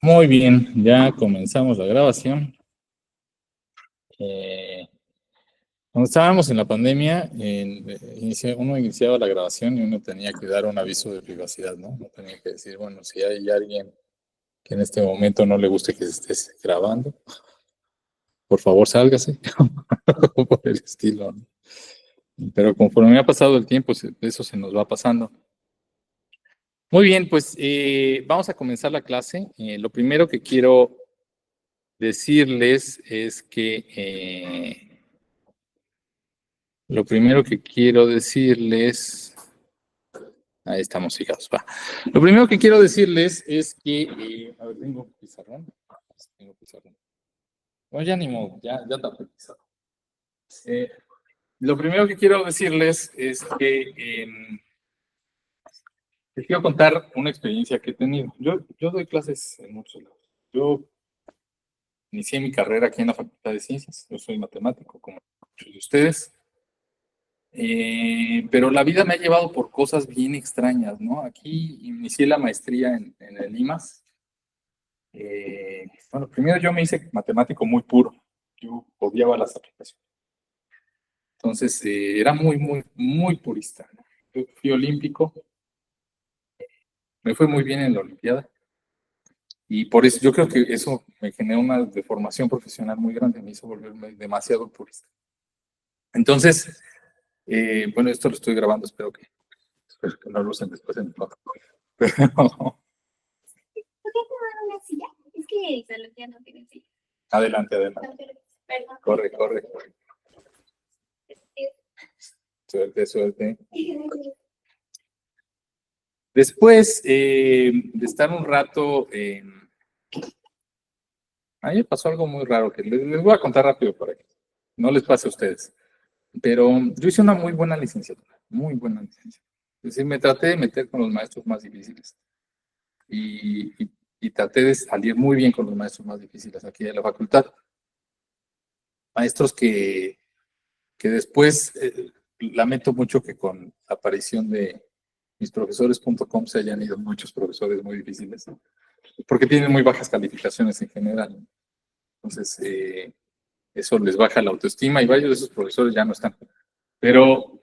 Muy bien, ya comenzamos la grabación. Eh, Cuando estábamos en la pandemia, uno iniciaba la grabación y uno tenía que dar un aviso de privacidad, ¿no? Uno tenía que decir, bueno, si hay alguien que en este momento no le guste que se esté grabando, por favor sálgase, o por el estilo, ¿no? Pero conforme ha pasado el tiempo, eso se nos va pasando. Muy bien, pues vamos a comenzar la clase. Lo primero que quiero decirles es que ahí estamos fijados, va. Lo primero que quiero decirles es que, a ver, tengo pizarrón. Tengo pizarrón. No, ya ni modo, ya tapé el pizarrón. Eh, lo primero que quiero decirles es que les quiero contar una experiencia que he tenido. Yo doy clases en muchos lados. Yo inicié mi carrera aquí en la Facultad de Ciencias. Yo soy matemático, como muchos de ustedes. Pero la vida me ha llevado por cosas bien extrañas, ¿no? Aquí inicié la maestría en el IMAS. Bueno, primero yo me hice matemático muy puro. Yo odiaba las aplicaciones. Entonces, era muy purista, ¿no? Yo fui olímpico, me fue muy bien en la Olimpiada. Y por eso yo creo que eso me generó una deformación profesional muy grande, me hizo volverme demasiado purista. Entonces, bueno, esto lo estoy grabando, espero que no lo usen después en el podcast. Pero, ¿Podría tomar una silla? Es que Isabel ya no tiene silla. adelante. Perdón. Corre. Suerte. Después de estar un rato, a mí me pasó algo muy raro que les voy a contar rápido para que no les pase a ustedes. Pero yo hice una muy buena licenciatura, muy buena licenciatura. Es decir, me traté de meter con los maestros más difíciles y traté de salir muy bien con los maestros más difíciles aquí de la facultad. Maestros que después, lamento mucho que con la aparición de misprofesores.com se hayan ido muchos profesores muy difíciles, ¿no? Porque tienen muy bajas calificaciones en general, ¿no? Entonces, eso les baja la autoestima y varios de esos profesores ya no están. Pero,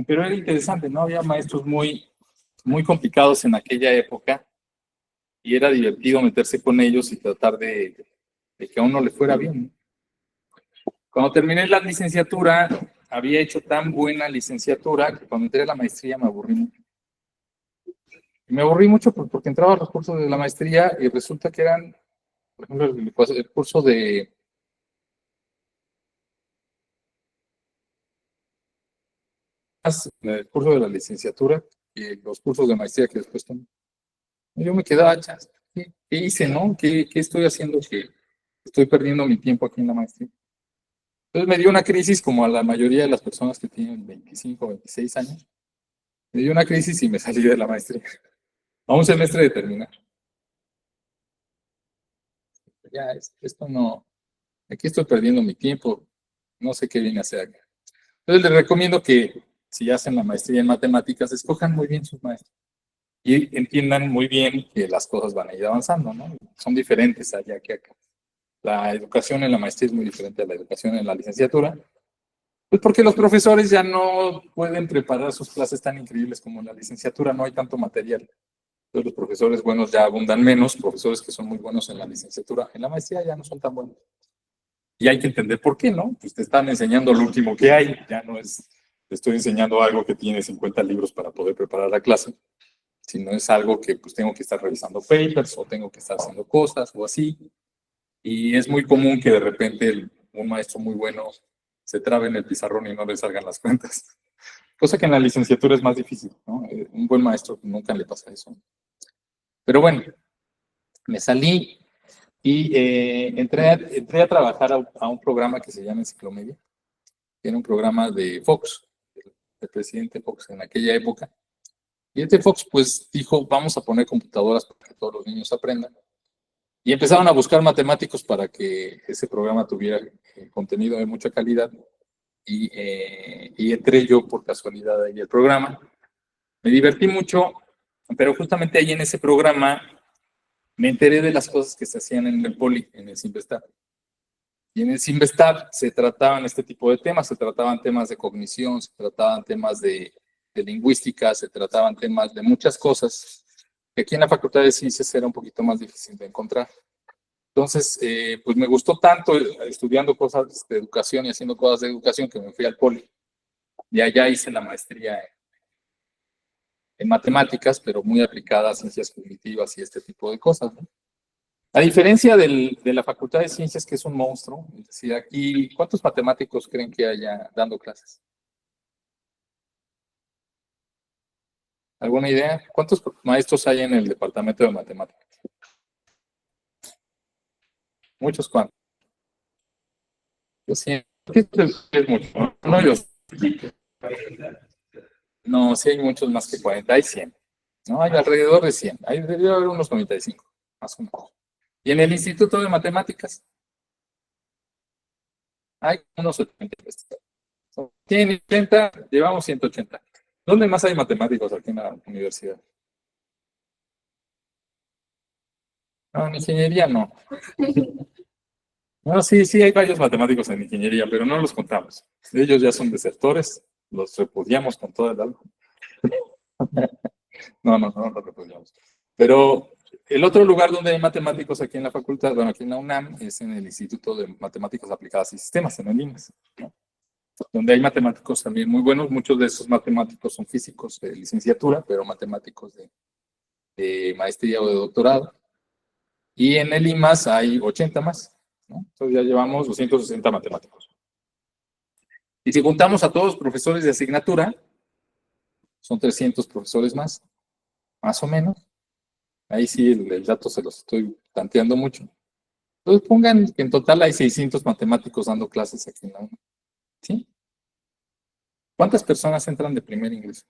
pero era interesante, ¿no? Había maestros muy complicados en aquella época y era divertido meterse con ellos y tratar de que a uno le fuera bien, ¿no? Cuando terminé la licenciatura, había hecho tan buena licenciatura que cuando entré a la maestría me aburrí mucho. Y me aburrí mucho porque entraba a los cursos de la maestría y resulta que eran, por ejemplo, el curso el curso de la licenciatura y los cursos de maestría que después tomé. Yo me quedaba, chas, ¿qué hice, no? ¿Qué estoy haciendo que estoy perdiendo mi tiempo aquí en la maestría? Entonces me dio una crisis como a la mayoría de las personas que tienen 25 o 26 años. Me dio una crisis y me salí de la maestría a un semestre de terminar. Ya, esto no, aquí estoy perdiendo mi tiempo, no sé qué viene a hacer acá. Entonces les recomiendo que si hacen la maestría en matemáticas, escojan muy bien sus maestros y entiendan muy bien que las cosas van a ir avanzando, ¿no? Son diferentes allá que acá. La educación en la maestría es muy diferente a la educación en la licenciatura, pues porque los profesores ya no pueden preparar sus clases tan increíbles como en la licenciatura, no hay tanto material. Entonces los profesores buenos ya abundan menos, profesores que son muy buenos en la licenciatura, en la maestría ya no son tan buenos. Y hay que entender por qué, ¿no? Pues te están enseñando lo último que hay, ya no es, te estoy enseñando algo que tiene 50 libros para poder preparar la clase, sino es algo que pues tengo que estar revisando papers o tengo que estar haciendo cosas o así. Y es muy común que de repente un maestro muy bueno se trabe en el pizarrón y no le salgan las cuentas. Cosa que en la licenciatura es más difícil, ¿no? Un buen maestro nunca le pasa eso. Pero bueno, me salí y entré a trabajar a un programa que se llama Enciclomedia, que era un programa de Fox, del presidente Fox en aquella época. Y este Fox pues dijo, vamos a poner computadoras para que todos los niños aprendan. Y empezaron a buscar matemáticos para que ese programa tuviera contenido de mucha calidad. Y entré yo por casualidad ahí el programa. Me divertí mucho, pero justamente ahí en ese programa me enteré de las cosas que se hacían en el Poli, en el Sinvestab. Y en el Sinvestab se trataban este tipo de temas, se trataban temas de cognición, se trataban temas de lingüística, se trataban temas de muchas cosas que aquí en la Facultad de Ciencias era un poquito más difícil de encontrar. Entonces, pues me gustó tanto estudiando cosas de educación y haciendo cosas de educación que me fui al Poli. Y allá hice la maestría en matemáticas, pero muy aplicada a ciencias cognitivas y este tipo de cosas, ¿no? A diferencia de la Facultad de Ciencias, que es un monstruo, es decir, aquí, ¿cuántos matemáticos creen que haya dando clases? ¿Alguna idea? ¿Cuántos maestros hay en el departamento de matemáticas? Muchos, ¿cuántos? Yo siento que es mucho, ¿no? No, no, sí hay muchos más que 40, hay 100. No, hay alrededor de 100. Hay debe haber unos 95, más o menos. Y en el Instituto de Matemáticas hay unos 70. 100 y 80, llevamos 180. ¿Dónde más hay matemáticos aquí en la universidad? No, en ingeniería no. No, sí, sí hay varios matemáticos en ingeniería, pero no los contamos. Ellos ya son desertores, los repudiamos con todo el alma. No los repudiamos. Pero el otro lugar donde hay matemáticos aquí en la facultad, bueno, aquí en la UNAM, es en el Instituto de Matemáticas Aplicadas y Sistemas, en el IMAS, ¿no? Donde hay matemáticos también muy buenos. Muchos de esos matemáticos son físicos de licenciatura, pero matemáticos de maestría o de doctorado. Y en el IMAS hay 80 más, ¿no? Entonces ya llevamos 260 matemáticos. Y si juntamos a todos los profesores de asignatura, son 300 profesores más o menos. Ahí sí el dato se los estoy tanteando mucho. Entonces pongan que en total hay 600 matemáticos dando clases aquí en la UNAM. ¿Sí? ¿Cuántas personas entran de primer ingreso?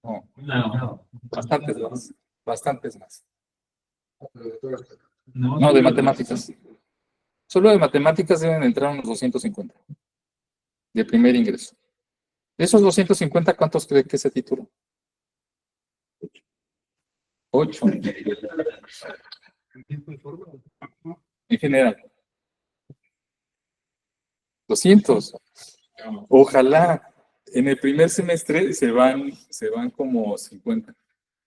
No, bastantes más. Bastantes más. No, de matemáticas. Solo de matemáticas deben entrar unos 250 de primer ingreso. De esos 250, ¿cuántos creen que se titulan? 8. En general. 200. Ojalá. En el primer semestre se van como 50.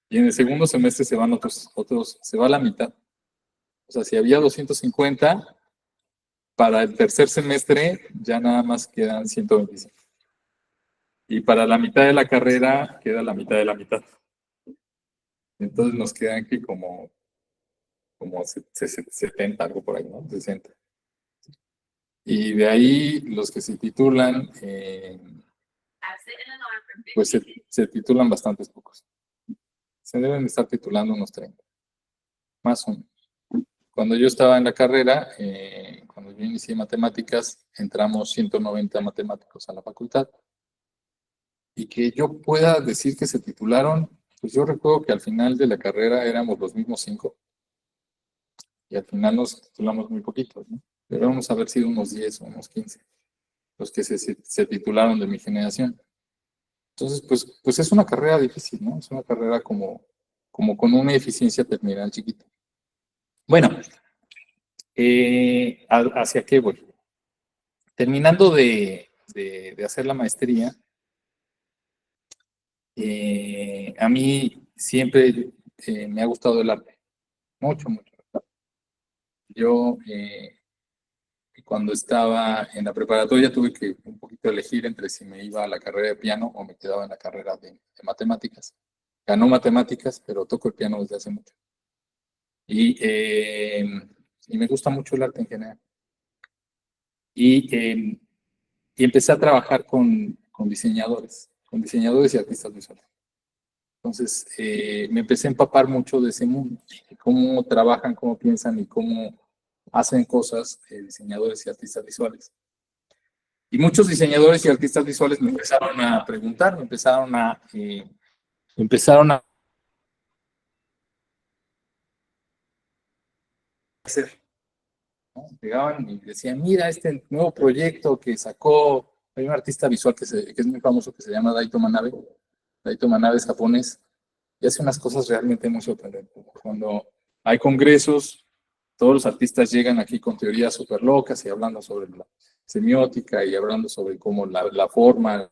Y en el segundo semestre se van otros, se va la mitad. O sea, si había 250, para el tercer semestre ya nada más quedan 125. Y para la mitad de la carrera queda la mitad de la mitad. Entonces nos quedan aquí como 70, algo por ahí, ¿no? 60. Y de ahí los que se titulan, pues se titulan bastantes pocos. Se deben estar titulando unos 30, más o menos. Cuando yo estaba en la carrera, cuando yo inicié matemáticas, entramos 190 matemáticos a la facultad. Y que yo pueda decir que se titularon, pues yo recuerdo que al final de la carrera éramos los mismos 5. Y al final nos titulamos muy poquitos, ¿no? Debemos haber sido unos 10 o unos 15 los que se titularon de mi generación. Entonces, pues es una carrera difícil, ¿no? Es una carrera como con una eficiencia terminal chiquita. Bueno, ¿hacia qué voy? Terminando de hacer la maestría, a mí siempre me ha gustado el arte, mucho, mucho. Yo cuando estaba en la preparatoria tuve que un poquito elegir entre si me iba a la carrera de piano o me quedaba en la carrera de matemáticas. Ganó matemáticas, pero toco el piano desde hace mucho. Y me gusta mucho el arte en general. Y empecé a trabajar con diseñadores y artistas visuales. Entonces, me empecé a empapar mucho de ese mundo, de cómo trabajan, cómo piensan y cómo hacen cosas diseñadores y artistas visuales. Y muchos diseñadores y artistas visuales me empezaron a preguntar, empezaron a hacer, ¿no? Llegaban y decían, mira este nuevo proyecto que sacó, hay un artista visual que es muy famoso que se llama Daito Manabe. Daito Manabe es japonés. y hace unas cosas realmente muy sorprendentes. Cuando hay congresos, todos los artistas llegan aquí con teorías súper locas y hablando sobre la semiótica y hablando sobre cómo la forma,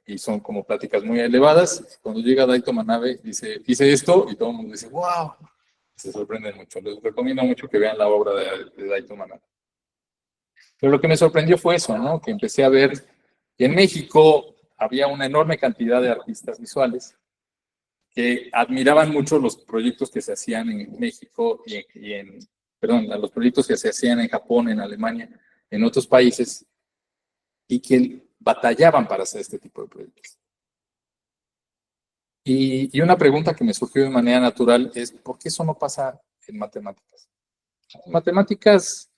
y son como pláticas muy elevadas. Cuando llega Daito Manabe, dice, hice esto, y todo el mundo dice, wow, se sorprenden mucho. Les recomiendo mucho que vean la obra de Daito Manabe. Pero lo que me sorprendió fue eso, ¿no? Que empecé a ver que en México había una enorme cantidad de artistas visuales que admiraban mucho los proyectos que se hacían en México perdón, los proyectos que se hacían en Japón, en Alemania, en otros países, y que batallaban para hacer este tipo de proyectos. Y una pregunta que me surgió de manera natural es, ¿por qué eso no pasa en matemáticas? En matemáticas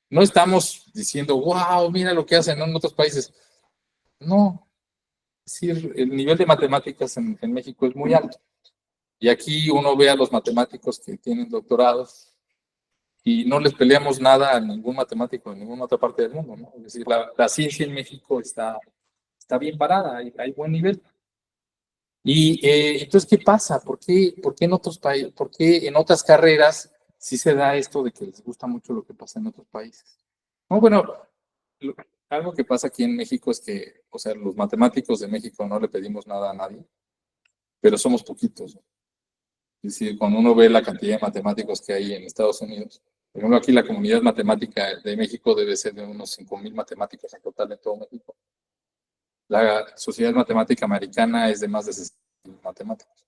no estamos diciendo, wow, mira lo que hacen en otros países. No, es decir, el nivel de matemáticas en México es muy alto. Y aquí uno ve a los matemáticos que tienen doctorados y no les peleamos nada a ningún matemático en ninguna otra parte del mundo, ¿no? Es decir, la ciencia en México está bien parada, hay buen nivel. Y entonces, ¿qué pasa? ¿Por qué en otros países, por qué en otras carreras sí se da esto de que les gusta mucho lo que pasa en otros países? No, bueno, algo que pasa aquí en México es que, o sea, los matemáticos de México no le pedimos nada a nadie, pero somos poquitos, ¿no? Es decir, cuando uno ve la cantidad de matemáticos que hay en Estados Unidos, por ejemplo, aquí la comunidad matemática de México debe ser de unos 5,000 matemáticos en total en todo México. La Sociedad Matemática Americana es de más de 60 matemáticos.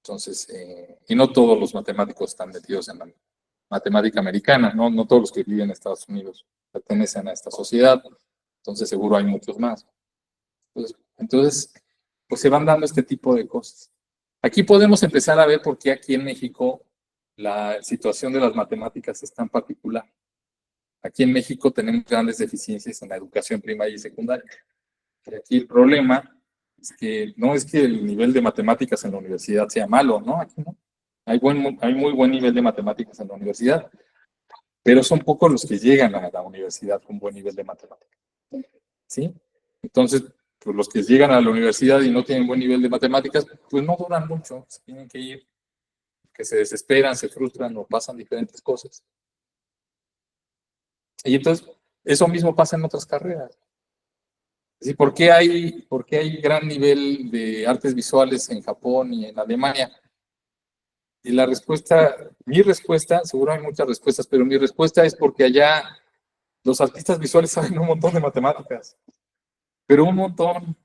Entonces, y no todos los matemáticos están metidos en la matemática americana, ¿no? No todos los que viven en Estados Unidos pertenecen a esta sociedad. Entonces, seguro hay muchos más. Entonces, pues se van dando este tipo de cosas. Aquí podemos empezar a ver por qué aquí en México la situación de las matemáticas es tan particular. Aquí en México tenemos grandes deficiencias en la educación primaria y secundaria. Y aquí el problema es que no es que el nivel de matemáticas en la universidad sea malo, ¿no? Aquí no. Hay muy buen nivel de matemáticas en la universidad, pero son pocos los que llegan a la universidad con buen nivel de matemáticas. ¿Sí? Entonces, pues los que llegan a la universidad y no tienen buen nivel de matemáticas, pues no duran mucho, se tienen que ir, que se desesperan, se frustran o pasan diferentes cosas. Y entonces, eso mismo pasa en otras carreras. Es decir, por qué hay gran nivel de artes visuales en Japón y en Alemania? Y la respuesta, mi respuesta, seguro hay muchas respuestas, pero mi respuesta es porque allá los artistas visuales saben un montón de matemáticas, pero un montón.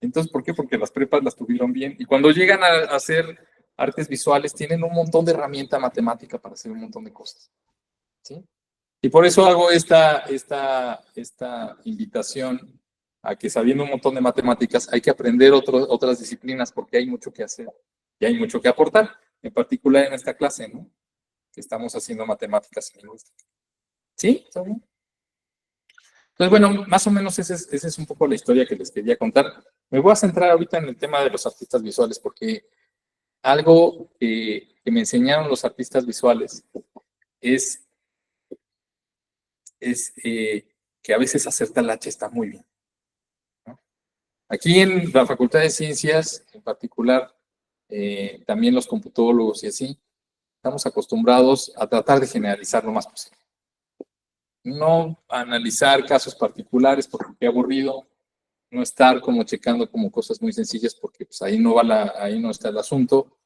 Entonces, ¿por qué? Porque las prepas las tuvieron bien. Y cuando llegan a hacer artes visuales, tienen un montón de herramienta matemática para hacer un montón de cosas. ¿Sí? Y por eso hago esta invitación a que sabiendo un montón de matemáticas hay que aprender otras disciplinas porque hay mucho que hacer y hay mucho que aportar, en particular en esta clase, ¿no? Que estamos haciendo matemáticas y lingüística. ¿Sí? ¿Está bien? Entonces, bueno, más o menos esa es un poco la historia que les quería contar. Me voy a centrar ahorita en el tema de los artistas visuales porque algo que me enseñaron los artistas visuales es que a veces hacer talache está muy bien, ¿no? Aquí en la Facultad de Ciencias, en particular, también los computólogos y así, estamos acostumbrados a tratar de generalizar lo más posible. No analizar casos particulares porque qué aburrido, no estar como checando como cosas muy sencillas porque pues, ahí no está el asunto.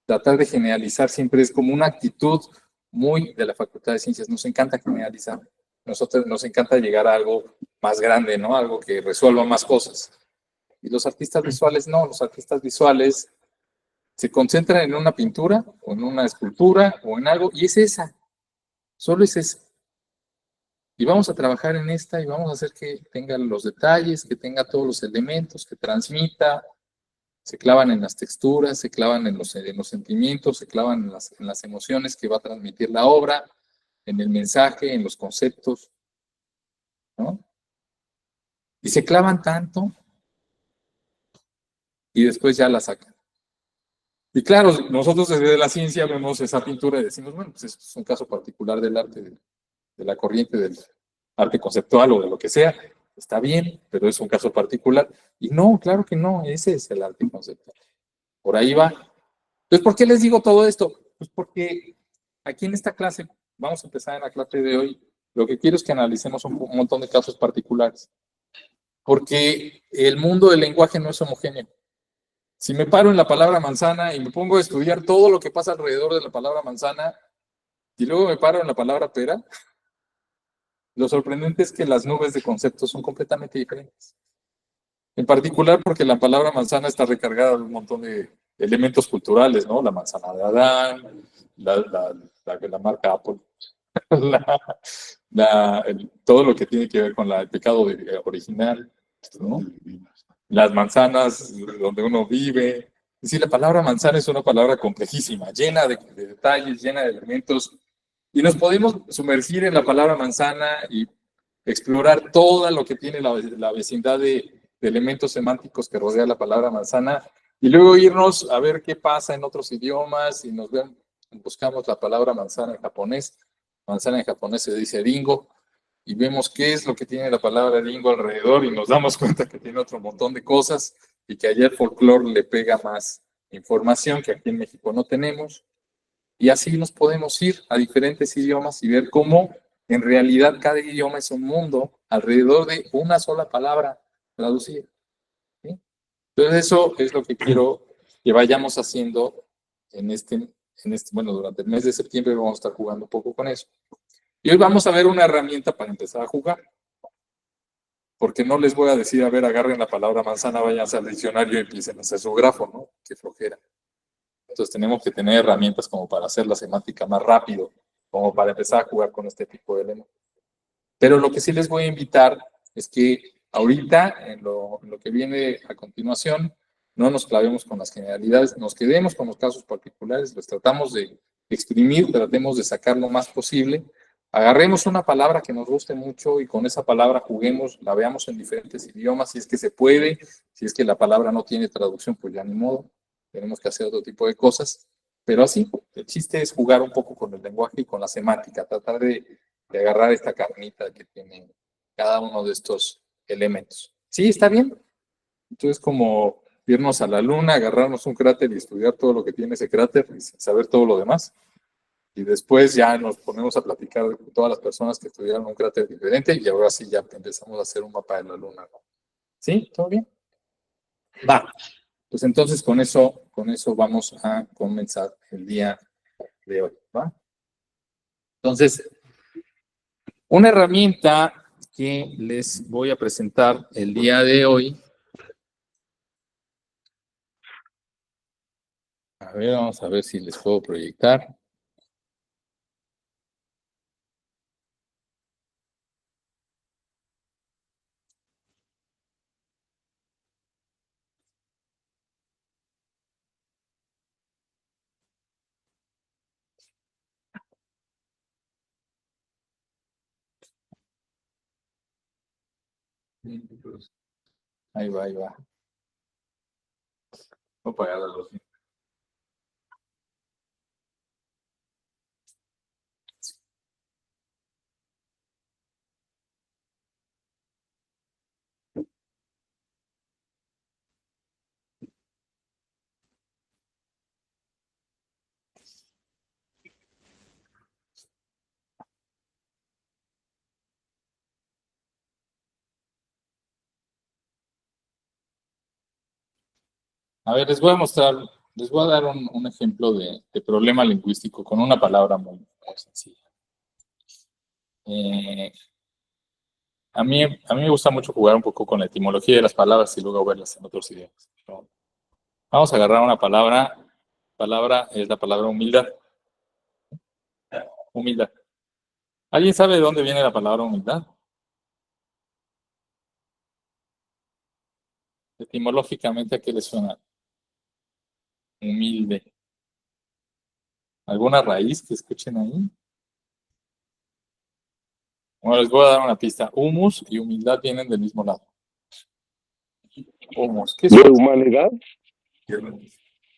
Tratar de generalizar siempre es como una actitud muy de la Facultad de Ciencias. Nos encanta generalizar. Nosotros nos encanta llegar a algo más grande, ¿no? Algo que resuelva más cosas. Y los artistas visuales no, los artistas visuales se concentran en una pintura o en una escultura o en algo y es esa, solo es esa. Y vamos a trabajar en esta y vamos a hacer que tenga los detalles, que tenga todos los elementos, que transmita, se clavan en las texturas, se clavan en los sentimientos, se clavan en las emociones que va a transmitir la obra, en el mensaje, en los conceptos, ¿no? Y se clavan tanto y después ya la sacan. Y claro, nosotros desde la ciencia vemos esa pintura y decimos, bueno, pues es un caso particular del arte, de la corriente del arte conceptual o de lo que sea, está bien, pero es un caso particular. Y no, claro que no, ese es el arte conceptual. Por ahí va. Entonces, ¿por qué les digo todo esto? Pues porque aquí en esta clase, vamos a empezar en la clase de hoy, lo que quiero es que analicemos un montón de casos particulares. Porque el mundo del lenguaje no es homogéneo. Si me paro en la palabra manzana y me pongo a estudiar todo lo que pasa alrededor de la palabra manzana y luego me paro en la palabra pera, lo sorprendente es que las nubes de conceptos son completamente diferentes. En particular porque la palabra manzana está recargada de un montón de elementos culturales, ¿no? La manzana de Adán, la marca Apple, todo lo que tiene que ver con el pecado original, ¿no? Las manzanas donde uno vive. Es decir, la palabra manzana es una palabra complejísima, llena de detalles, llena de elementos, y nos podemos sumergir en la palabra manzana y explorar todo lo que tiene la vecindad de elementos semánticos que rodea la palabra manzana, y luego irnos a ver qué pasa en otros idiomas, y buscamos la palabra manzana en japonés. Manzana en japonés se dice dingo, y vemos qué es lo que tiene la palabra dingo alrededor y nos damos cuenta que tiene otro montón de cosas y que allá el folclore le pega más información que aquí en México no tenemos. Y así nos podemos ir a diferentes idiomas y ver cómo en realidad cada idioma es un mundo alrededor de una sola palabra traducida. ¿Sí? Entonces eso es lo que quiero que vayamos haciendo bueno, durante el mes de septiembre vamos a estar jugando un poco con eso. Y hoy vamos a ver una herramienta para empezar a jugar. Porque no les voy a decir, a ver, agarren la palabra manzana, vayan al diccionario y empiecen a hacer su grafo, ¿no? Qué flojera. Entonces tenemos que tener herramientas como para hacer la semántica más rápido, como para empezar a jugar con este tipo de elementos. Pero lo que sí les voy a invitar es que ahorita, en lo que viene a continuación, no nos clavemos con las generalidades, nos quedemos con los casos particulares, los tratamos de exprimir, tratemos de sacar lo más posible. Agarremos una palabra que nos guste mucho y con esa palabra juguemos, la veamos en diferentes idiomas, si es que se puede, si es que la palabra no tiene traducción, pues ya ni modo, tenemos que hacer otro tipo de cosas. Pero así, el chiste es jugar un poco con el lenguaje y con la semántica, tratar de agarrar esta carnita que tiene cada uno de estos elementos. ¿Sí? ¿Está bien? Entonces, como irnos a la luna, agarrarnos un cráter y estudiar todo lo que tiene ese cráter y saber todo lo demás. Y después ya nos ponemos a platicar con todas las personas que estudiaron un cráter diferente y ahora sí ya empezamos a hacer un mapa de la luna, ¿no? ¿Sí? ¿Todo bien? Va. Pues entonces con eso vamos a comenzar el día de hoy, ¿va? Entonces, una herramienta que les voy a presentar el día de hoy. A ver, vamos a ver si les puedo proyectar. Ahí va, ahí va. Voy a apagar la luz. A ver, les voy a mostrar, les voy a dar un ejemplo de problema lingüístico con una palabra muy sencilla. A mí me gusta mucho jugar un poco con la etimología de las palabras y luego verlas en otros idiomas, ¿no? Vamos a agarrar una palabra es la palabra humildad. Humildad. ¿Alguien sabe de dónde viene la palabra humildad? Etimológicamente, ¿a qué le suena? Humilde. ¿Alguna raíz que escuchen ahí? Bueno, les voy a dar una pista. Humus y humildad vienen del mismo lado. Humus, ¿qué es ¿De humus? humanidad?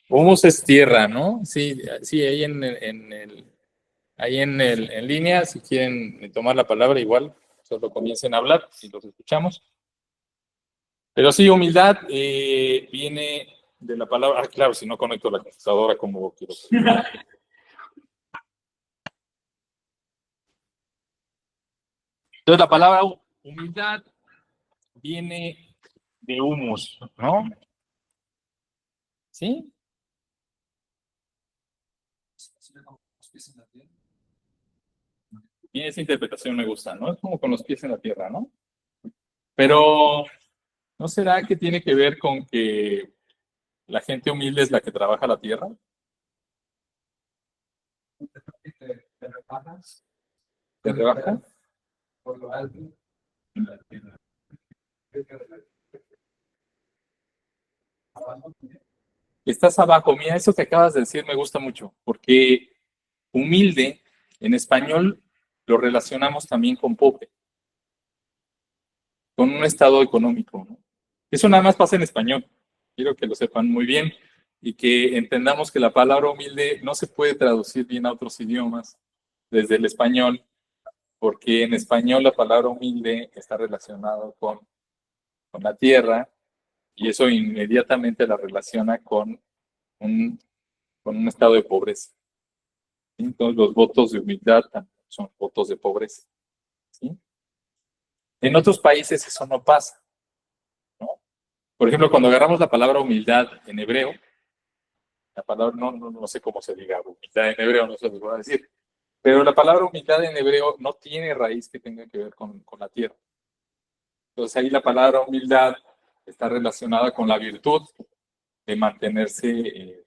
Humus es tierra, ¿no? Sí, sí, ahí en línea, si quieren tomar la palabra, igual, solo comiencen a hablar y los escuchamos. Pero sí, humildad viene de la palabra. Ah, claro, si no conecto la computadora como quiero. Entonces, la palabra humildad viene de humus, ¿no? ¿Sí? Y esa interpretación me gusta, ¿no? Es como con los pies en la tierra, ¿no? Pero, ¿no será que tiene que ver con que la gente humilde es la que trabaja la tierra? ¿Te rebaja? Estás abajo. Mira, eso que acabas de decir me gusta mucho, porque humilde en español lo relacionamos también con pobre, con un estado económico, ¿no? Eso nada más pasa en español. Quiero que lo sepan muy bien y que entendamos que la palabra humilde no se puede traducir bien a otros idiomas desde el español, porque en español la palabra humilde está relacionada con la tierra y eso inmediatamente la relaciona un, con un estado de pobreza. ¿Sí? Entonces los votos de humildad son votos de pobreza. ¿Sí? En otros países eso no pasa, ¿no? Por ejemplo, cuando agarramos la palabra humildad en hebreo, la palabra, no sé cómo se diga humildad en hebreo, no se los voy a decir, pero la palabra humildad en hebreo no tiene raíz que tenga que ver con la tierra. Entonces ahí la palabra humildad está relacionada con la virtud de mantenerse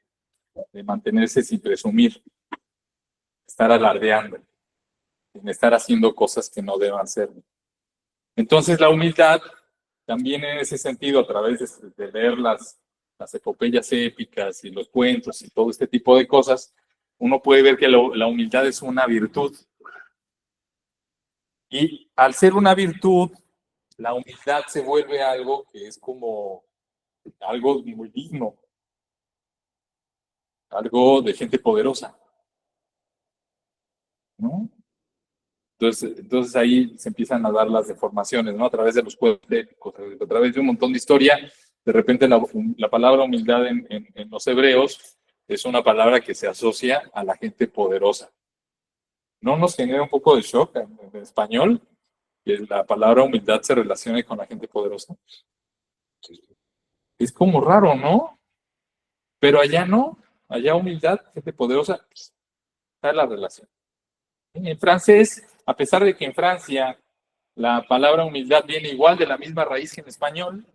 sin presumir, estar alardeando, sin estar haciendo cosas que no deban ser. Entonces la humildad también en ese sentido, a través de leer las epopeyas épicas y los cuentos y todo este tipo de cosas, uno puede ver que la humildad es una virtud. Y al ser una virtud, la humildad se vuelve algo que es como algo muy digno, algo de gente poderosa, ¿no? Entonces ahí se empiezan a dar las deformaciones, ¿no? A través de los cuentos, a través de un montón de historia, de repente la palabra humildad en los hebreos es una palabra que se asocia a la gente poderosa. ¿No nos genera un poco de shock en español que la palabra humildad se relacione con la gente poderosa? Es como raro, ¿no? Pero allá no, allá humildad, gente poderosa, está la relación. En francés, a pesar de que en Francia la palabra humildad viene igual de la misma raíz que en español,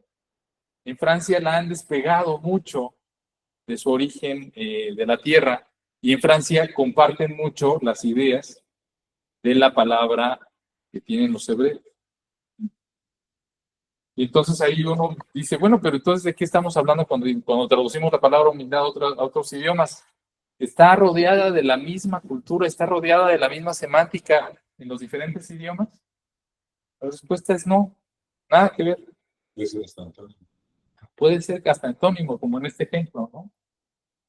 en Francia la han despegado mucho de su origen de la tierra y en Francia comparten mucho las ideas de la palabra que tienen los hebreos. Y entonces ahí uno dice, bueno, pero entonces ¿de qué estamos hablando cuando traducimos la palabra humildad a otros idiomas? ¿Está rodeada de la misma cultura, está rodeada de la misma semántica en los diferentes idiomas? La respuesta es no, nada que ver. Puede ser que hasta antónimo, como en este ejemplo, ¿no?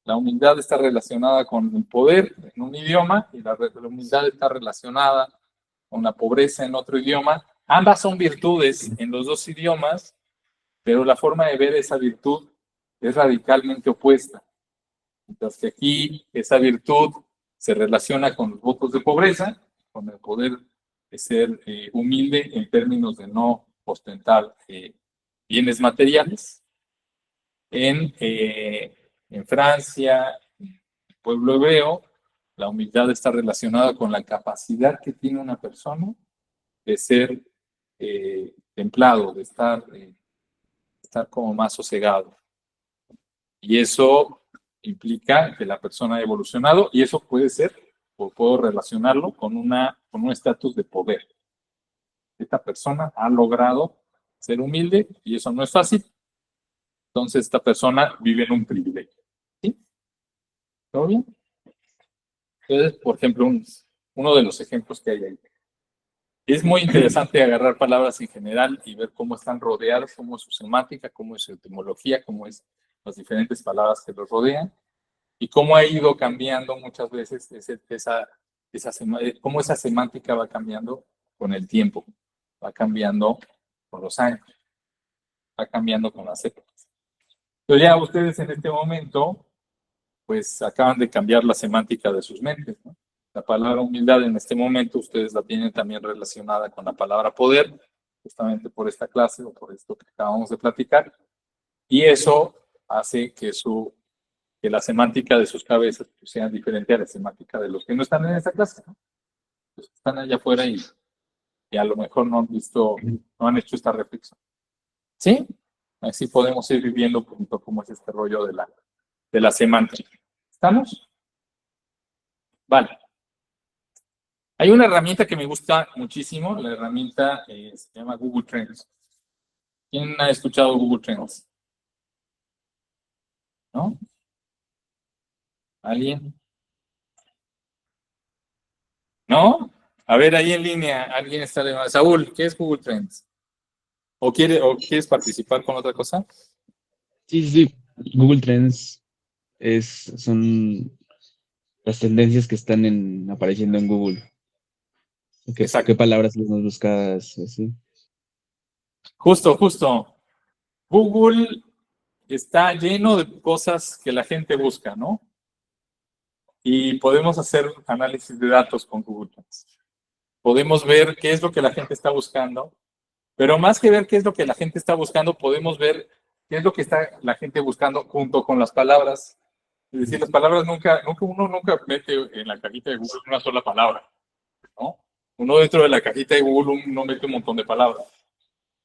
La humildad está relacionada con el poder en un idioma y la humildad está relacionada con la pobreza en otro idioma. Ambas son virtudes en los dos idiomas, pero la forma de ver esa virtud es radicalmente opuesta. Mientras que aquí esa virtud se relaciona con los votos de pobreza, con el poder de ser humilde en términos de no ostentar bienes materiales. En Francia, en el pueblo hebreo, la humildad está relacionada con la capacidad que tiene una persona de ser templado, de estar como más sosegado. Y eso implica que la persona ha evolucionado y eso puede ser, o puedo relacionarlo con un estatus de poder. Esta persona ha logrado ser humilde y eso no es fácil. Entonces esta persona vive en un privilegio. ¿Sí? ¿Todo bien? Entonces, por ejemplo, uno de los ejemplos que hay ahí. Es muy interesante agarrar palabras en general y ver cómo están rodeadas, cómo es su semántica, cómo es su etimología, cómo es las diferentes palabras que los rodean y cómo ha ido cambiando muchas veces cómo esa semántica va cambiando con el tiempo, va cambiando con los años, va cambiando con las épocas. Pero ya ustedes en este momento, pues acaban de cambiar la semántica de sus mentes, ¿no? La palabra humildad en este momento ustedes la tienen también relacionada con la palabra poder, justamente por esta clase o por esto que acabamos de platicar. Y eso hace que la semántica de sus cabezas pues, sea diferente a la semántica de los que no están en esta clase, ¿no? Los que están allá afuera y a lo mejor no han visto, no han hecho esta reflexión. ¿Sí? Así podemos ir viviendo un poquito cómo es este rollo de la semántica. ¿Estamos? Vale. Hay una herramienta que me gusta muchísimo, la herramienta se llama Google Trends. ¿Quién ha escuchado Google Trends? ¿No? ¿Alguien? ¿No? A ver, ahí en línea, alguien está de más. Saúl, ¿qué es Google Trends? ¿O quieres participar con otra cosa? Sí, sí, sí. Google Trends son las tendencias que están apareciendo en Google. ¿Qué Exacto. palabras las más buscadas? Así. Justo. Google está lleno de cosas que la gente busca, ¿no? Y podemos hacer análisis de datos con Google Trends. Podemos ver qué es lo que la gente está buscando, pero más que ver qué es lo que la gente está buscando, podemos ver qué es lo que está la gente buscando junto con las palabras. Es decir, las palabras uno nunca mete en la cajita de Google una sola palabra, ¿no? Uno dentro de la cajita de Google uno mete un montón de palabras.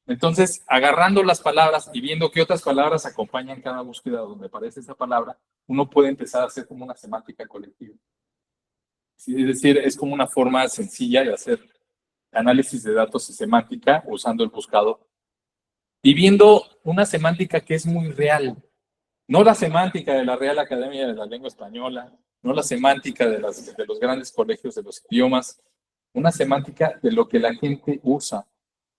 Entonces, agarrando las palabras y viendo qué otras palabras acompañan cada búsqueda donde aparece esa palabra, uno puede empezar a hacer como una semántica colectiva. Es decir, es como una forma sencilla de hacer análisis de datos y semántica usando el buscador. Y viendo una semántica que es muy real. No la semántica de la Real Academia de la Lengua Española, no la semántica de los grandes colegios de los idiomas, una semántica de lo que la gente usa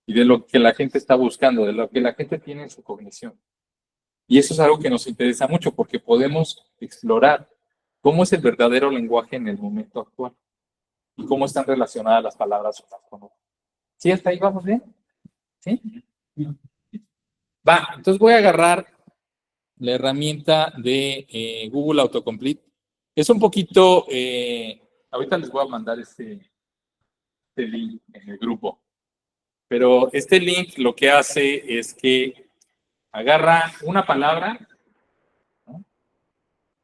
y de lo que la gente está buscando, de lo que la gente tiene en su cognición. Y eso es algo que nos interesa mucho porque podemos explorar cómo es el verdadero lenguaje en el momento actual y cómo están relacionadas las palabras unas con otras. ¿Sí? ¿Hasta ahí vamos bien? ¿Sí? Va, entonces voy a agarrar la herramienta de Google Autocomplete. Es un poquito, ahorita les voy a mandar este link en el grupo, pero este link lo que hace es que agarra una palabra, ¿no?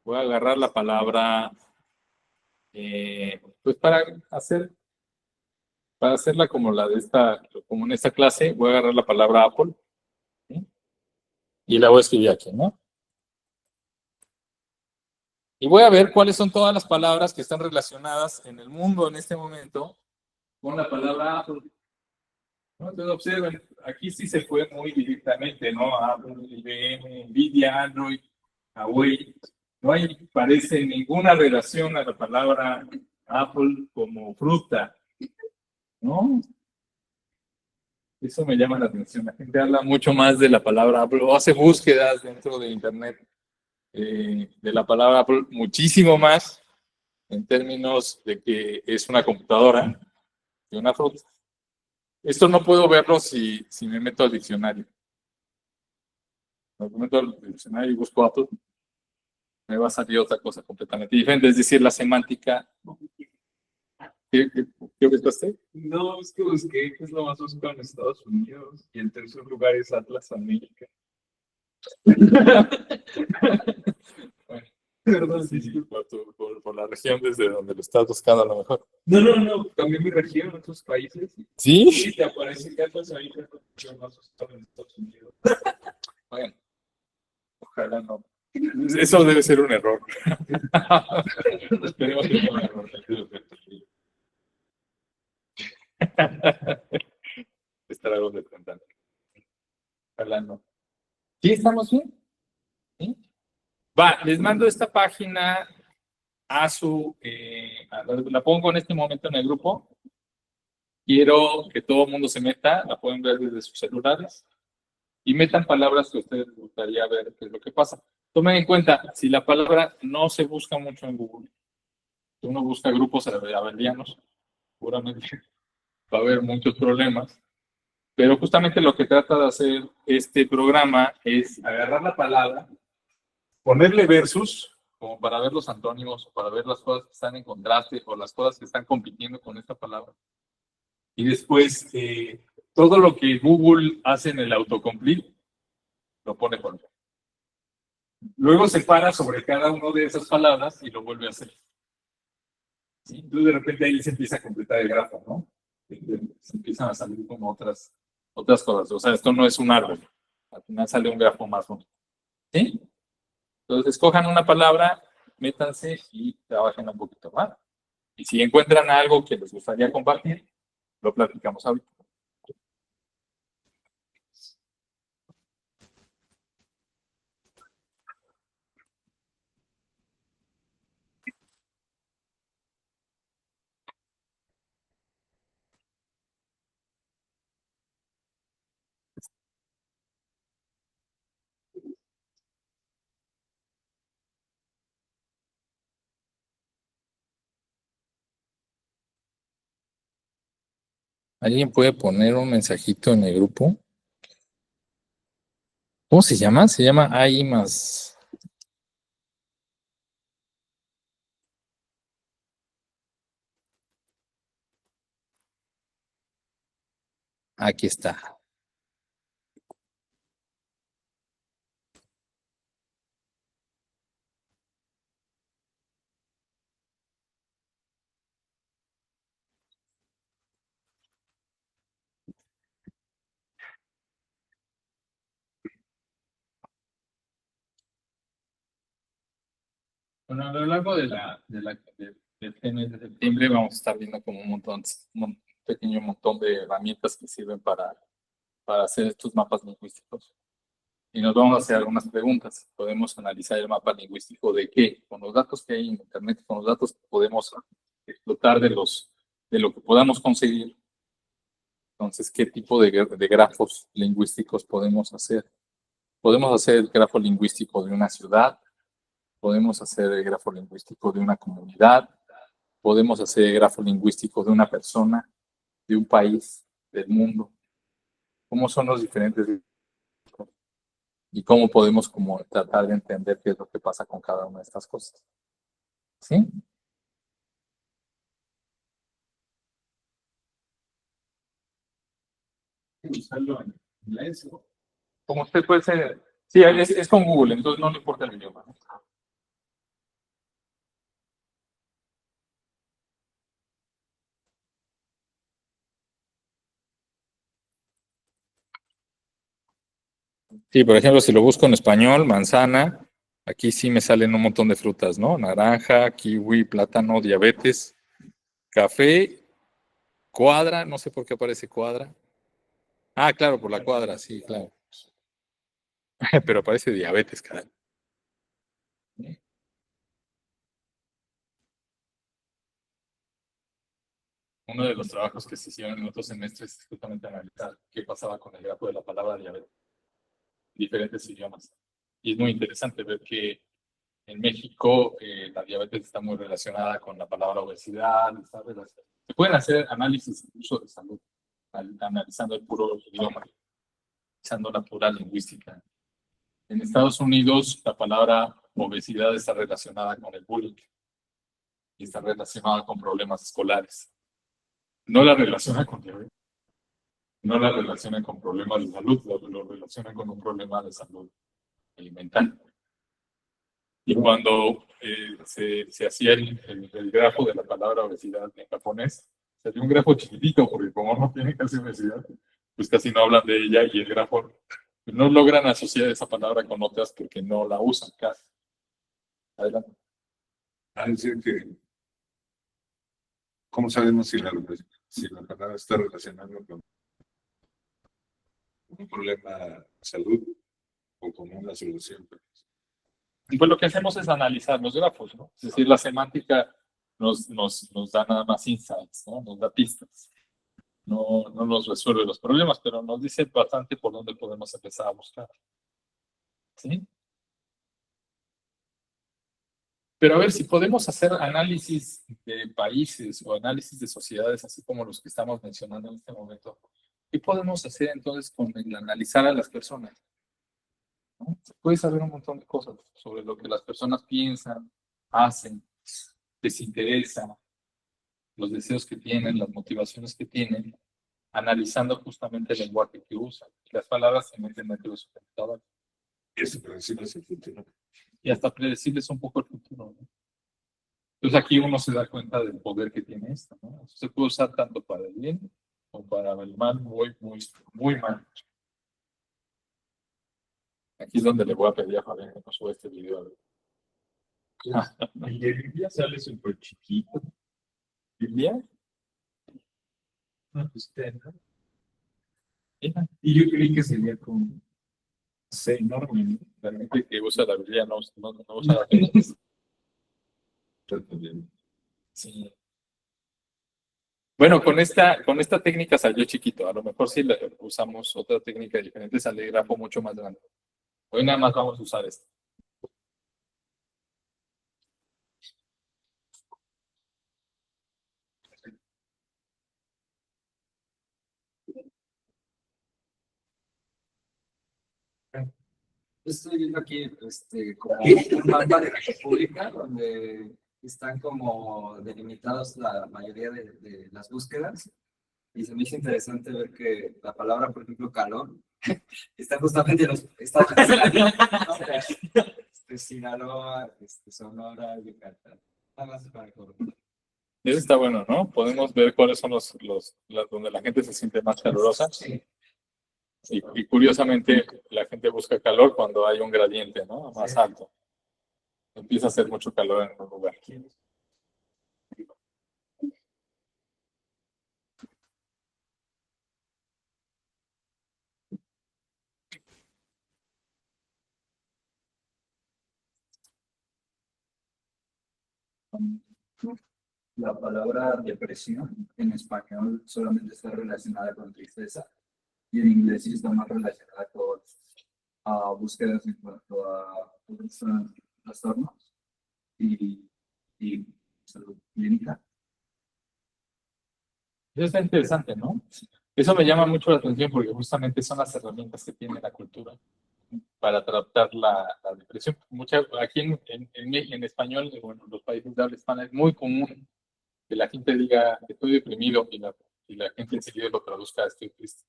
Voy a agarrar la palabra, pues para hacerla como la de como en esta clase, voy a agarrar la palabra Apple, ¿sí? Y la voy a escribir aquí, ¿no? Y voy a ver cuáles son todas las palabras que están relacionadas en el mundo en este momento con la palabra Apple. ¿No? Entonces observen, aquí sí se fue muy directamente, ¿no? Apple, IBM, Nvidia, Android, Huawei. No hay, parece, ninguna relación a la palabra Apple como fruta, ¿no? Eso me llama la atención. La gente habla mucho más de la palabra Apple o hace búsquedas dentro de Internet de la palabra Apple muchísimo más en términos de que es una computadora y una fruta. Esto no puedo verlo si me meto al diccionario. Me meto al diccionario y busco Apple, me va a salir otra cosa completamente diferente. Es decir, la semántica. ¿Qué buscaste? No, es que busqué qué es lo más buscado en Estados Unidos y el tercer lugar es Atlas América. Bueno, Perdón, sí, sí. por la región desde donde lo estás buscando a lo mejor. No, cambié mi región a otros países ¿Sí? y te aparece que Atlas América es lo más buscado en Estados Unidos. Bueno, ojalá no. Eso debe ser un error. Esperemos que sea un error. Estar algo de contando. Ojalá no. ¿Sí estamos bien? ¿Sí? Va, les mando esta página la pongo en este momento en el grupo. Quiero que todo el mundo se meta, la pueden ver desde sus celulares y metan palabras que a ustedes les gustaría ver qué es lo que pasa. Tomen en cuenta, si la palabra no se busca mucho en Google, uno busca grupos abelianos, seguramente va a haber muchos problemas, pero justamente lo que trata de hacer este programa es agarrar la palabra ponerle versus, como para ver los antónimos, o para ver las cosas que están en contraste, o las cosas que están compitiendo con esta palabra. Y después, todo lo que Google hace en el autocomplete, lo pone por acá. Luego se para sobre cada una de esas palabras y lo vuelve a hacer. ¿Sí? Entonces, de repente ahí se empieza a completar el grafo, ¿no? Se empiezan a salir como otras cosas. O sea, esto no es un árbol. Al final sale un grafo más bonito. ¿Sí? Entonces, escojan una palabra, métanse y trabajen un poquito más. Y si encuentran algo que les gustaría compartir, lo platicamos ahorita. ¿Alguien puede poner un mensajito en el grupo? ¿Cómo se llama? Se llama AI más. Aquí está. Bueno, a lo largo del mes de septiembre vamos a estar viendo como un pequeño montón de herramientas que sirven para hacer estos mapas lingüísticos. Y nos vamos a hacer algunas preguntas. Podemos analizar el mapa lingüístico de qué, con los datos que hay en Internet, con los datos que podemos explotar de lo que podamos conseguir. Entonces, ¿qué tipo de grafos lingüísticos podemos hacer? Podemos hacer el grafo lingüístico de una ciudad, podemos hacer el grafo lingüístico de una comunidad, podemos hacer el grafo lingüístico de una persona, de un país, del mundo. ¿Cómo son los diferentes y cómo podemos como tratar de entender qué es lo que pasa con cada una de estas cosas? ¿Sí? Usarlo en inglés, ¿no? Como usted puede ser. Sí, es con Google, entonces no le importa el idioma, ¿no? Sí, por ejemplo, si lo busco en español, manzana, aquí sí me salen un montón de frutas, ¿no? Naranja, kiwi, plátano, diabetes, café, cuadra, no sé por qué aparece cuadra. Ah, claro, por la cuadra, sí, claro. Pero aparece diabetes, caray. Uno de los trabajos que se hicieron en otros semestres es justamente analizar qué pasaba con el grafo de la palabra diabetes en diferentes idiomas. Y es muy interesante ver que en México la diabetes está muy relacionada con la palabra obesidad. Se pueden hacer análisis incluso de salud, analizando el puro idioma, analizando la pura lingüística. En Estados Unidos la palabra obesidad está relacionada con el bullying y está relacionada con problemas escolares. No la relaciona con diabetes, no la relaciona con problemas de salud, lo relaciona con un problema de salud mental. Y cuando se hacía el grafo de la palabra obesidad en japonés, se hacía un grafo chiquitito, porque como no tiene casi obesidad, pues casi no hablan de ella y el grafo no logran asociar esa palabra con otras porque no la usan casi. Adelante. Decir que, ¿cómo sabemos si la palabra está relacionada con un problema de salud o con una solución? Y pues lo que hacemos es analizar los grafos, ¿no? Es decir, la semántica nos da nada más insights, ¿no? Nos da pistas. No nos resuelve los problemas, pero nos dice bastante por dónde podemos empezar a buscar. ¿Sí? Pero a ver, si podemos hacer análisis de países o análisis de sociedades, así como los que estamos mencionando en este momento, ¿qué podemos hacer entonces con el analizar a las personas? ¿no? Se puede saber un montón de cosas sobre lo que las personas piensan, hacen, les interesa, los deseos que tienen, las motivaciones que tienen, analizando justamente el lenguaje que usan. Las palabras se meten dentro de su computadora. Eso predecible es el futuro. Y hasta predecibles un poco el futuro, ¿no? Entonces aquí uno se da cuenta del poder que tiene esto, ¿no? Se puede usar tanto para el bien como para el mal, muy, muy, muy mal. Aquí es donde le voy a pedir a Fabián que nos suba este video. El de Biblia sale súper chiquito. ¿Biblia? No, usted, ¿no? Mira, Y yo creí que sería como, no sé, enorme, ¿no? la gente que usa la Biblia no usa la Biblia. Pero también. Sí. Bueno, con esta técnica salió chiquito. A lo mejor si usamos otra técnica diferente, sale el grafo mucho más grande. Hoy nada más vamos a usar esto. Estoy viendo aquí como un mapa de la República donde están como delimitados la mayoría de las búsquedas y se me hizo interesante ver que la palabra, por ejemplo, calor, está justamente en los estados de Sinaloa, Sonora, Yucatán. Nada más para que Eso está bueno, ¿no? Podemos ver cuáles son donde la gente se siente más calurosa. sí, Y curiosamente, la gente busca calor cuando hay un gradiente, ¿no? Más alto. Empieza a hacer mucho calor en un lugar. la palabra depresión en español solamente está relacionada con tristeza y en inglés sí está más relacionada con búsquedas en cuanto a trastornos y, y salud clínica. Eso está interesante, ¿no? Eso me llama mucho la atención porque justamente son las herramientas que tiene la cultura para tratar la depresión. Aquí en español, bueno, en los países de habla hispana es muy común que la gente diga que estoy deprimido y la gente enseguida lo traduzca a estoy triste.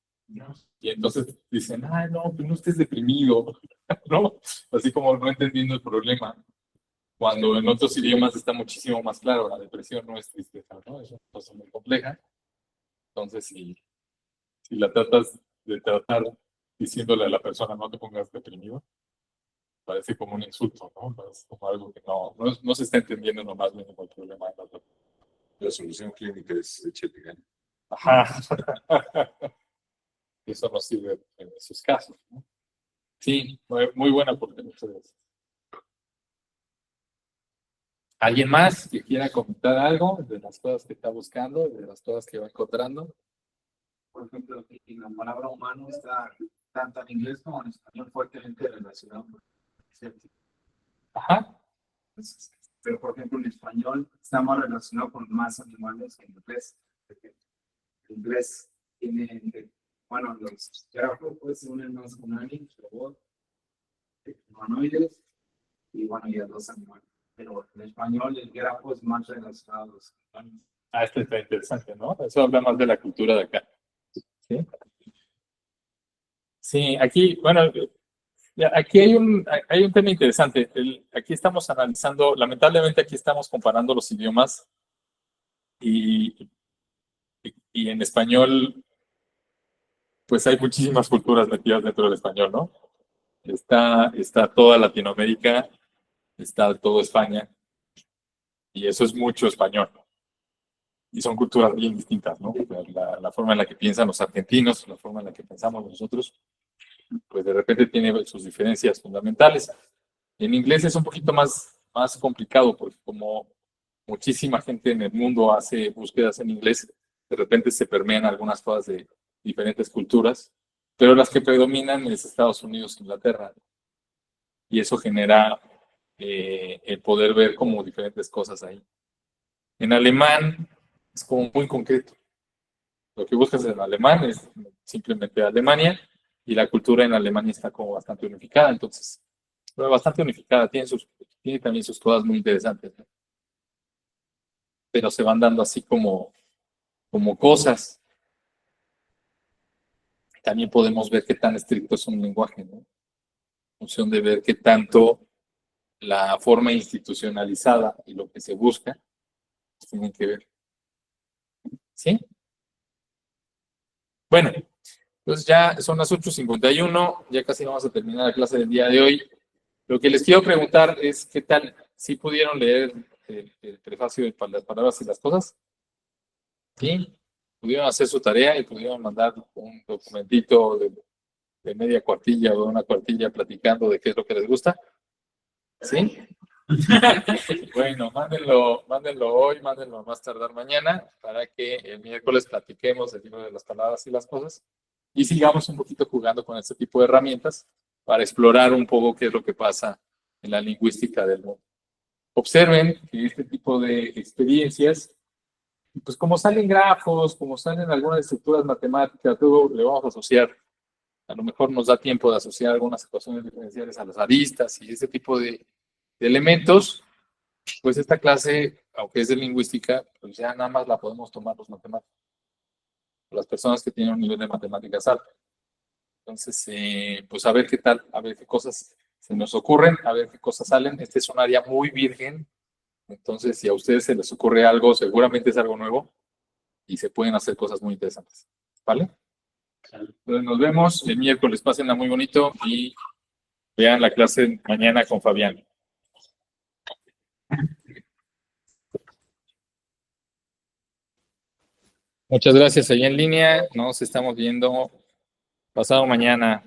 Y entonces dicen, ah, no, pues no estés deprimido, ¿no? Así como no entendiendo el problema. Cuando en otros idiomas está muchísimo más claro, la depresión no es tristeza, ¿no? Es una cosa muy compleja. Entonces, si la tratas de tratar diciéndole a la persona no te pongas deprimido, parece como un insulto, ¿no? Parece como algo que no se está entendiendo nomás bien el problema de la otra. La solución clínica es échale ganas. Ajá. Eso no sirve en esos casos, ¿no? Sí, muy buena porque ustedes. ¿Alguien más que quiera comentar algo de las cosas que está buscando, de las cosas que va encontrando? Por ejemplo, la palabra humano está tanto en inglés como en español fuertemente relacionado con Ajá. pero por ejemplo en español está más relacionado con más animales que en inglés. En inglés tiene, bueno, los grafos pues se unen más con aliens, robots, humanoides y bueno, y a los animales. Pero en español el grafo es más relacionado a los animales. Ah, esto está interesante, ¿no? Eso habla más de la cultura de acá. Sí, sí, aquí, bueno, aquí hay un tema interesante. Aquí estamos analizando, lamentablemente aquí estamos comparando los idiomas y, y en español, pues hay muchísimas culturas metidas dentro del español, ¿no? Está toda Latinoamérica, está toda España, y eso es mucho español. Y son culturas bien distintas, ¿no? La forma en la que piensan los argentinos, la forma en la que pensamos nosotros, pues de repente tiene sus diferencias fundamentales. En inglés es un poquito más complicado, porque como muchísima gente en el mundo hace búsquedas en inglés, de repente se permean algunas cosas de diferentes culturas, pero las que predominan es Estados Unidos e Inglaterra. Y eso genera el poder ver como diferentes cosas ahí. En alemán es como muy concreto. Lo que buscas en alemán es simplemente Alemania, y la cultura en Alemania está como bastante unificada, entonces, pero bastante unificada, tiene también sus cosas muy interesantes, ¿no? Pero se van dando así como cosas. También podemos ver qué tan estricto es un lenguaje, ¿no? En función de ver qué tanto la forma institucionalizada y lo que se busca pues, tienen que ver. ¿Sí? Bueno, entonces ya son las 8:51, ya casi vamos a terminar la clase del día de hoy. Lo que les quiero preguntar es qué tal, si pudieron leer el prefacio de las palabras y las cosas, ¿sí? Pudieron hacer su tarea y pudieron mandar un documentito de media cuartilla o de una cuartilla platicando de qué es lo que les gusta, ¿sí? Bueno, mándenlo hoy, mándenlo a más tardar mañana para que el miércoles platiquemos del libro de las palabras y las cosas y sigamos un poquito jugando con este tipo de herramientas para explorar un poco qué es lo que pasa en la lingüística del mundo. Observen que este tipo de experiencias, pues como salen grafos, como salen algunas estructuras matemáticas, luego le vamos a asociar, a lo mejor nos da tiempo de asociar algunas ecuaciones diferenciales a las aristas y ese tipo de elementos, pues esta clase, aunque es de lingüística, pues ya nada más la podemos tomar los matemáticos, las personas que tienen un nivel de matemáticas alto. Entonces, pues a ver qué tal, a ver qué cosas se nos ocurren, a ver qué cosas salen. Este es un área muy virgen, entonces si a ustedes se les ocurre algo, seguramente es algo nuevo y se pueden hacer cosas muy interesantes. ¿Vale? Entonces nos vemos el miércoles, pásenla muy bonito y vean la clase mañana con Fabián. Muchas gracias ahí en línea. Nos estamos viendo pasado mañana.